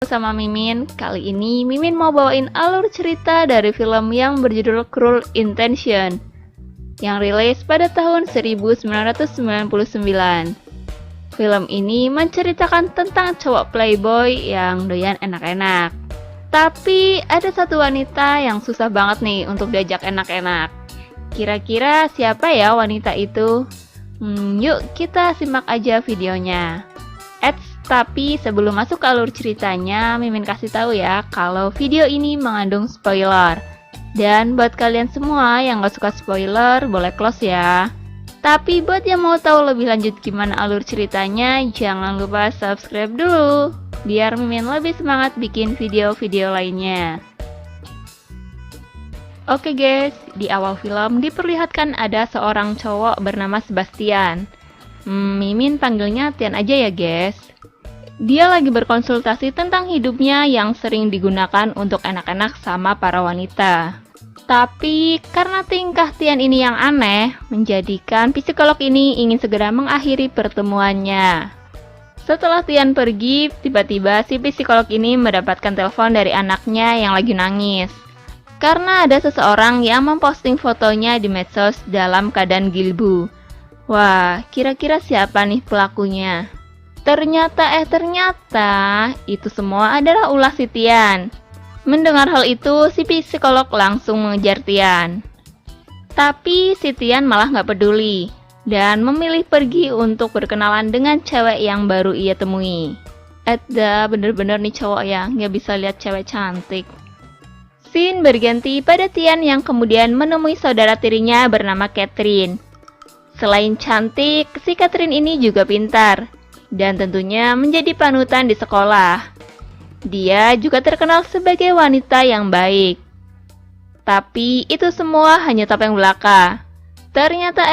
Sama Mimin. Kali ini Mimin mau bawain alur cerita dari film yang berjudul Cruel Intention yang rilis pada tahun 1999. Film ini menceritakan tentang cowok playboy yang doyan enak-enak. Tapi ada satu wanita yang susah banget nih untuk diajak enak-enak. Kira-kira siapa ya wanita itu? Yuk kita simak aja videonya. Tapi sebelum masuk ke alur ceritanya, Mimin kasih tahu ya kalau video ini mengandung spoiler. Dan buat kalian semua yang gak suka spoiler, boleh close ya. Tapi buat yang mau tahu lebih lanjut gimana alur ceritanya, jangan lupa subscribe dulu, biar Mimin lebih semangat bikin video-video lainnya. Oke guys, di awal film diperlihatkan ada seorang cowok bernama Sebastian. Mimin panggilnya Tian aja ya guys. Dia lagi berkonsultasi tentang hidupnya yang sering digunakan untuk enak-enak sama para wanita. Tapi karena tingkah Tian ini yang aneh, menjadikan psikolog ini ingin segera mengakhiri pertemuannya. Setelah Tian pergi, tiba-tiba si psikolog ini mendapatkan telepon dari anaknya yang lagi nangis. Karena ada seseorang yang memposting fotonya di medsos dalam keadaan gilbu. Wah, kira-kira siapa nih pelakunya? Ternyata itu semua adalah ulah si Tian. Mendengar hal itu, si psikolog langsung mengejar Tian. Tapi si Tian malah gak peduli dan memilih pergi untuk berkenalan dengan cewek yang baru ia temui. Bener-bener nih cowok ya, gak bisa lihat cewek cantik. Scene berganti pada Tian yang kemudian menemui saudara tirinya bernama Catherine. Selain cantik, si Catherine ini juga pintar dan tentunya menjadi panutan di sekolah. Dia juga terkenal sebagai wanita yang baik. Tapi itu semua hanya topeng belaka. Ternyata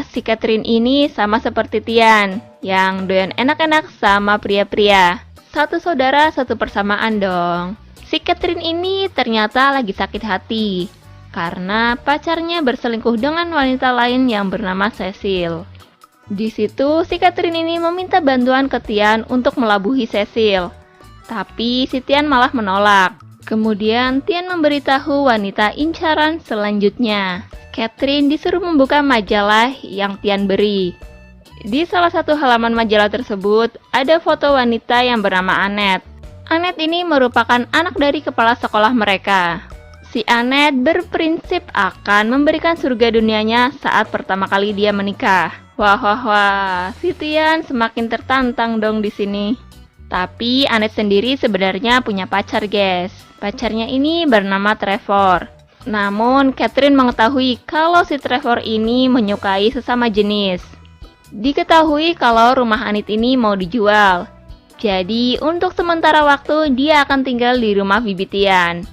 si Catherine ini sama seperti Tian, yang doyan enak-enak sama pria-pria. Satu saudara, satu persamaan dong. Si Catherine ini ternyata lagi sakit hati karena pacarnya berselingkuh dengan wanita lain yang bernama Cecil. Di situ si Catherine ini meminta bantuan ke Tian untuk melabuhi Cecil. Tapi si Tian malah menolak. Kemudian Tian memberitahu wanita incaran selanjutnya. Catherine disuruh membuka majalah yang Tian beri. Di salah satu halaman majalah tersebut ada foto wanita yang bernama Annette. Annette ini merupakan anak dari kepala sekolah mereka. Si Annette berprinsip akan memberikan surga dunianya saat pertama kali dia menikah. Wah, si Tian semakin tertantang dong di sini. Tapi Annette sendiri sebenarnya punya pacar, guys. Pacarnya ini bernama Trevor. Namun Catherine mengetahui kalau si Trevor ini menyukai sesama jenis. Diketahui kalau rumah Annette ini mau dijual. Jadi untuk sementara waktu dia akan tinggal di rumah bibi Tian.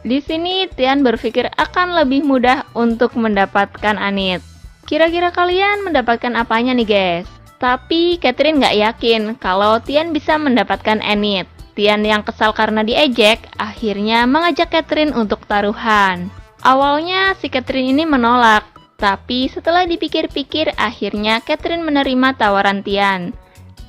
Di sini Tian berpikir akan lebih mudah untuk mendapatkan Annette. Kira-kira kalian mendapatkan apanya nih guys? Tapi Catherine nggak yakin kalau Tian bisa mendapatkan Annette. Tian yang kesal karena diejek, akhirnya mengajak Catherine untuk taruhan. Awalnya si Catherine ini menolak, tapi setelah dipikir-pikir akhirnya Catherine menerima tawaran Tian.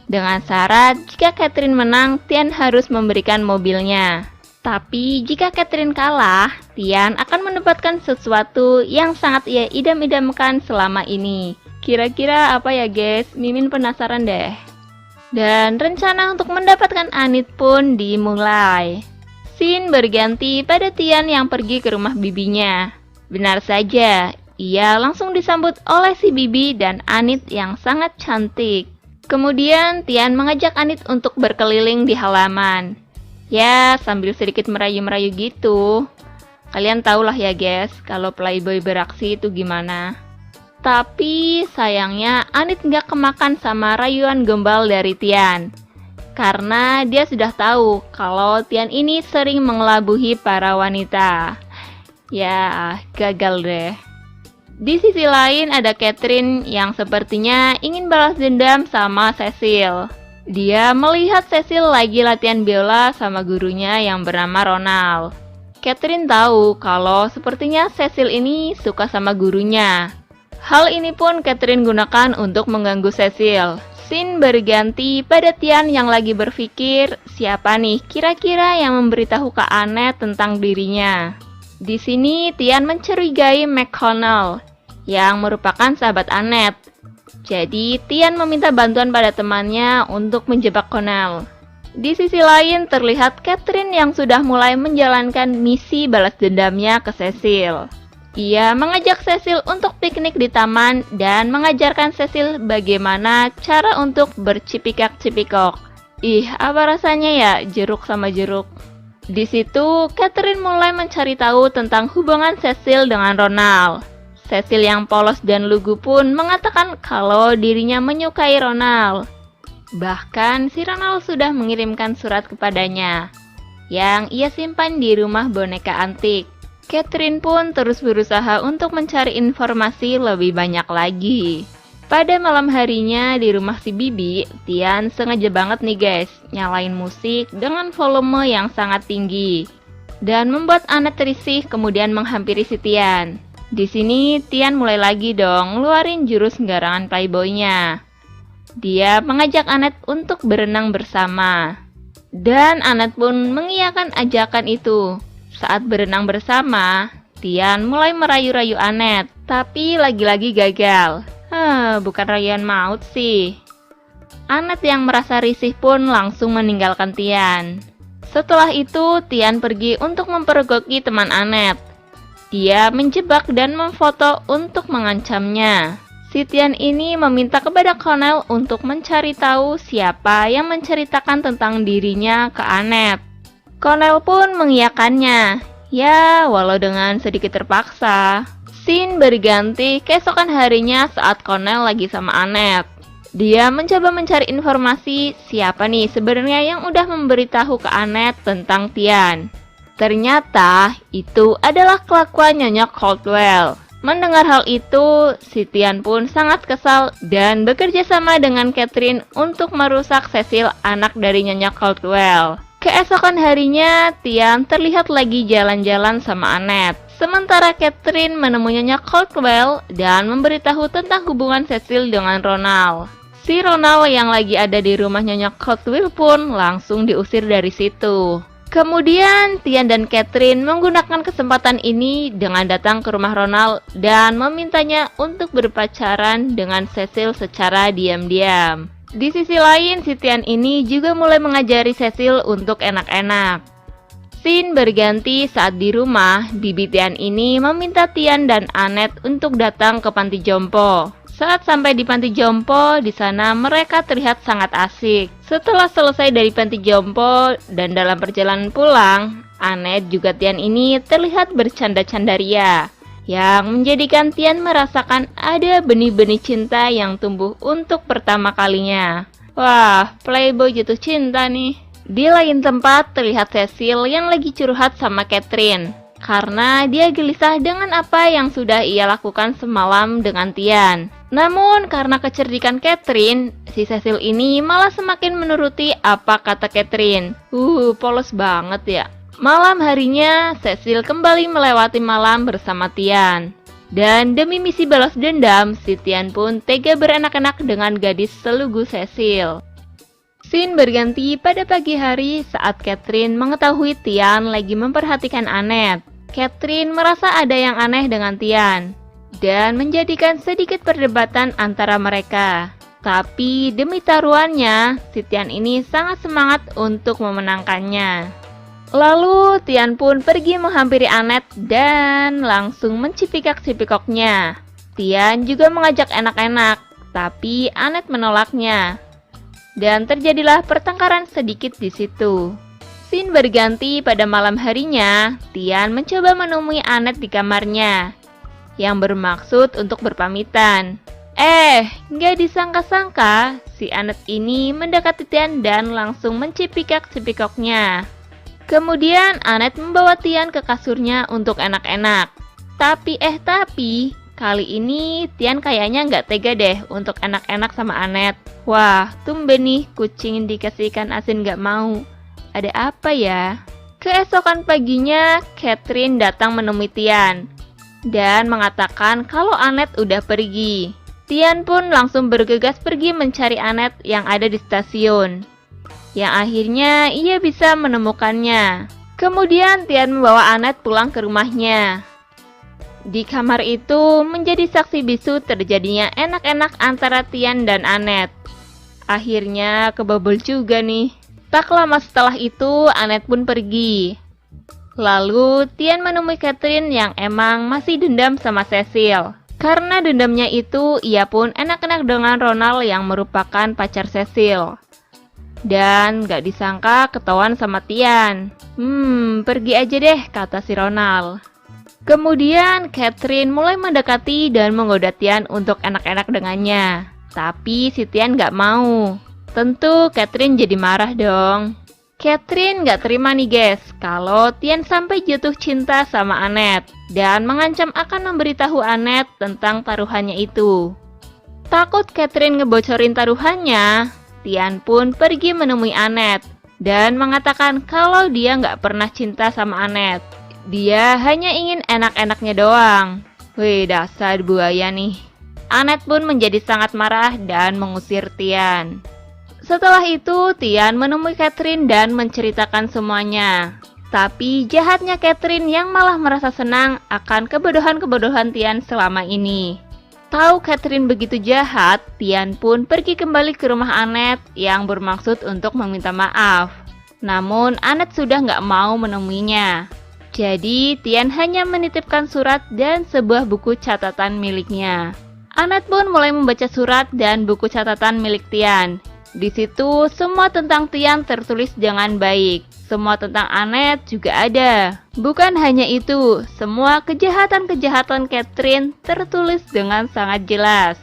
Dengan syarat jika Catherine menang, Tian harus memberikan mobilnya. Tapi jika Catherine kalah, Tian akan mendapatkan sesuatu yang sangat ia idam-idamkan selama ini. Kira-kira apa ya guys? Mimin penasaran deh. Dan rencana untuk mendapatkan Annette pun dimulai. Scene berganti pada Tian yang pergi ke rumah bibinya. Benar saja, ia langsung disambut oleh si bibi dan Annette yang sangat cantik. Kemudian Tian mengajak Annette untuk berkeliling di halaman. Ya, sambil sedikit merayu-merayu gitu. Kalian tahulah ya guys, kalau playboy beraksi itu gimana. Tapi sayangnya Annette nggak kemakan sama rayuan gombal dari Tian. Karena dia sudah tahu kalau Tian ini sering mengelabuhi para wanita. Ya, gagal deh. Di sisi lain ada Catherine yang sepertinya ingin balas dendam sama Cecil. Dia melihat Cecil lagi latihan biola sama gurunya yang bernama Ronald. Catherine tahu kalau sepertinya Cecil ini suka sama gurunya. Hal ini pun Catherine gunakan untuk mengganggu Cecil. Scene berganti pada Tian yang lagi berpikir, siapa nih kira-kira yang memberitahu Kak Annette tentang dirinya. Di sini Tian mencurigai McConnell, yang merupakan sahabat Annette. Jadi Tian meminta bantuan pada temannya untuk menjebak Connell. Di sisi lain terlihat Catherine yang sudah mulai menjalankan misi balas dendamnya ke Cecil. Ia mengajak Cecil untuk piknik di taman dan mengajarkan Cecil bagaimana cara untuk bercipikak-cipikok. Ih, apa rasanya ya jeruk sama jeruk. Di situ Catherine mulai mencari tahu tentang hubungan Cecil dengan Ronald. Cecil yang polos dan lugu pun mengatakan kalau dirinya menyukai Ronald. Bahkan si Ronald sudah mengirimkan surat kepadanya yang ia simpan di rumah boneka antik. Catherine pun terus berusaha untuk mencari informasi lebih banyak lagi. Pada malam harinya di rumah si Bibi, Tian sengaja banget nih guys nyalain musik dengan volume yang sangat tinggi dan membuat Annette risih kemudian menghampiri si Tian. Di sini Tian mulai lagi dong ngeluarin jurus garangan playboynya. Dia mengajak Annette untuk berenang bersama. Dan Annette pun mengiyakan ajakan itu. Saat berenang bersama, Tian mulai merayu-rayu Annette. Tapi lagi-lagi gagal. Bukan rayuan maut sih. Annette yang merasa risih pun langsung meninggalkan Tian. Setelah itu, Tian pergi untuk mempergoki teman Annette. Dia menjebak dan memfoto untuk mengancamnya. Si Tian ini meminta kepada Connell untuk mencari tahu siapa yang menceritakan tentang dirinya ke Annette. Connell pun mengiyakannya, ya walau dengan sedikit terpaksa. Scene berganti keesokan harinya saat Connell lagi sama Annette. Dia mencoba mencari informasi siapa nih sebenarnya yang udah memberitahu ke Annette tentang Tian. Ternyata itu adalah kelakuan Nyonya Caldwell. Mendengar hal itu, si Tian pun sangat kesal dan bekerja sama dengan Catherine untuk merusak Cecil, anak dari Nyonya Caldwell. Keesokan harinya, Tian terlihat lagi jalan-jalan sama Annette. Sementara Catherine menemui Nyonya Caldwell dan memberitahu tentang hubungan Cecil dengan Ronald. Si Ronald yang lagi ada di rumah Nyonya Caldwell pun langsung diusir dari situ. Kemudian Tian dan Catherine menggunakan kesempatan ini dengan datang ke rumah Ronald dan memintanya untuk berpacaran dengan Cecil secara diam-diam. Di sisi lain, si Tian ini juga mulai mengajari Cecil untuk enak-enak. Scene berganti saat di rumah, Bibi Tian ini meminta Tian dan Annette untuk datang ke panti jompo. Saat sampai di panti jompo, di sana mereka terlihat sangat asik. Setelah selesai dari panti jompo dan dalam perjalanan pulang, Annette juga Tian ini terlihat bercanda-canda ria, yang menjadikan Tian merasakan ada benih-benih cinta yang tumbuh untuk pertama kalinya. Wah, playboy jatuh cinta nih. Di lain tempat terlihat Cecil yang lagi curhat sama Catherine, karena dia gelisah dengan apa yang sudah ia lakukan semalam dengan Tian. Namun karena kecerdikan Catherine, si Cecil ini malah semakin menuruti apa kata Catherine. Polos banget ya. Malam harinya, Cecil kembali melewati malam bersama Tian. Dan demi misi balas dendam, si Tian pun tega berenak-enak dengan gadis selugu Cecil. Scene berganti pada pagi hari saat Catherine mengetahui Tian lagi memperhatikan Annette. Catherine merasa ada yang aneh dengan Tian dan menjadikan sedikit perdebatan antara mereka. Tapi demi taruhannya, si Tian ini sangat semangat untuk memenangkannya. Lalu Tian pun pergi menghampiri Annette dan langsung mencipikak-cipikoknya. Tian juga mengajak enak-enak, tapi Annette menolaknya. Dan terjadilah pertengkaran sedikit di situ. Scene berganti pada malam harinya, Tian mencoba menemui Annette di kamarnya, yang bermaksud untuk berpamitan. Nggak disangka-sangka, si Annette ini mendekati Tian dan langsung mencipikak-cipikoknya. Kemudian Annette membawa Tian ke kasurnya untuk enak-enak. Tapi kali ini Tian kayaknya nggak tega deh untuk enak-enak sama Annette. Wah, tumben nih kucing dikasih ikan asin nggak mau. Ada apa ya? Keesokan paginya, Catherine datang menemui Tian dan mengatakan kalau Annette udah pergi. Tian pun langsung bergegas pergi mencari Annette yang ada di stasiun. Yang akhirnya ia bisa menemukannya. Kemudian Tian membawa Annette pulang ke rumahnya. Di kamar itu menjadi saksi bisu terjadinya enak-enak antara Tian dan Annette. Akhirnya kebobol juga nih. Tak lama setelah itu Annette pun pergi. Lalu Tian menemui Catherine yang emang masih dendam sama Cecil. Karena dendamnya itu, ia pun enak-enak dengan Ronald yang merupakan pacar Cecil. Dan gak disangka ketahuan sama Tian. Pergi aja deh, kata si Ronald. Kemudian Catherine mulai mendekati dan menggoda Tian untuk enak-enak dengannya. Tapi si Tian gak mau. Tentu Catherine jadi marah dong. Catherine gak terima nih guys, kalau Tian sampai jatuh cinta sama Annette dan mengancam akan memberitahu Annette tentang taruhannya itu. Takut Catherine ngebocorin taruhannya, Tian pun pergi menemui Annette dan mengatakan kalau dia gak pernah cinta sama Annette. Dia hanya ingin enak-enaknya doang. Wih, dasar buaya nih. Annette pun menjadi sangat marah dan mengusir Tian. Setelah itu, Tian menemui Catherine dan menceritakan semuanya. Tapi jahatnya Catherine yang malah merasa senang akan kebodohan-kebodohan Tian selama ini. Tahu Catherine begitu jahat, Tian pun pergi kembali ke rumah Annette yang bermaksud untuk meminta maaf. Namun Annette sudah nggak mau menemuinya. Jadi Tian hanya menitipkan surat dan sebuah buku catatan miliknya. Annette pun mulai membaca surat dan buku catatan milik Tian. Di situ semua tentang Tian tertulis dengan baik. Semua tentang Annette juga ada. Bukan hanya itu, semua kejahatan-kejahatan Catherine tertulis dengan sangat jelas.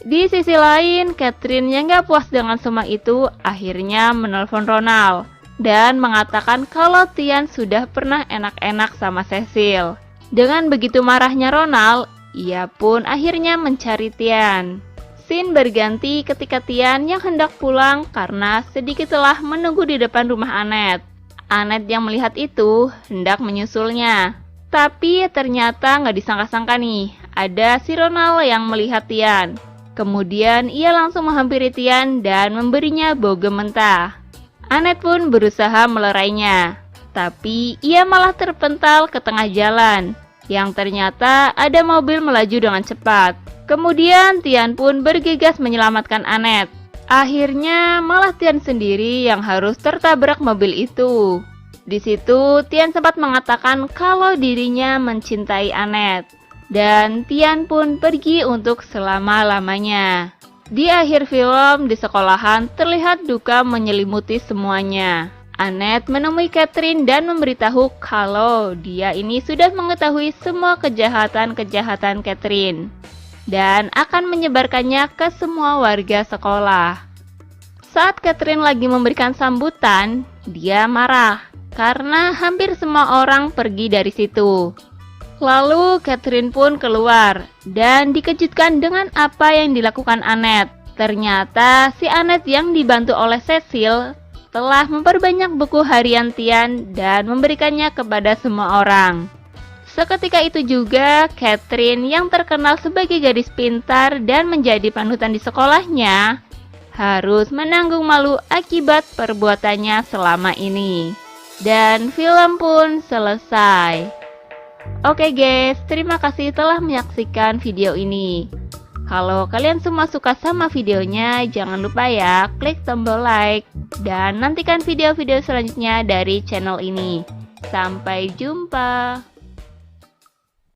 Di sisi lain, Catherine yang gak puas dengan semua itu akhirnya menelpon Ronald dan mengatakan kalau Tian sudah pernah enak-enak sama Cecil. Dengan begitu marahnya Ronald, ia pun akhirnya mencari Tian. Scene berganti ketika Tian yang hendak pulang karena sedikit telah menunggu di depan rumah Annette. Annette yang melihat itu hendak menyusulnya. Tapi ternyata nggak disangka-sangka nih, ada si Ronald yang melihat Tian. Kemudian ia langsung menghampiri Tian dan memberinya bogem mentah. Annette pun berusaha melerainya. Tapi ia malah terpental ke tengah jalan, yang ternyata ada mobil melaju dengan cepat. Kemudian Tian pun bergegas menyelamatkan Annette. Akhirnya malah Tian sendiri yang harus tertabrak mobil itu. Di situ Tian sempat mengatakan kalau dirinya mencintai Annette. Dan Tian pun pergi untuk selama-lamanya. Di akhir film di sekolahan terlihat duka menyelimuti semuanya. Annette menemui Catherine dan memberitahu kalau dia ini sudah mengetahui semua kejahatan-kejahatan Catherine dan akan menyebarkannya ke semua warga sekolah. Saat Catherine lagi memberikan sambutan, dia marah karena hampir semua orang pergi dari situ. Lalu Catherine pun keluar dan dikejutkan dengan apa yang dilakukan Annette. Ternyata si Annette yang dibantu oleh Cecil telah memperbanyak buku harian Tian dan memberikannya kepada semua orang. Seketika itu juga, Catherine yang terkenal sebagai gadis pintar dan menjadi panutan di sekolahnya, harus menanggung malu akibat perbuatannya selama ini. Dan film pun selesai. Oke guys, terima kasih telah menyaksikan video ini. Kalau kalian semua suka sama videonya, jangan lupa ya klik tombol like. Dan nantikan video-video selanjutnya dari channel ini. Sampai jumpa.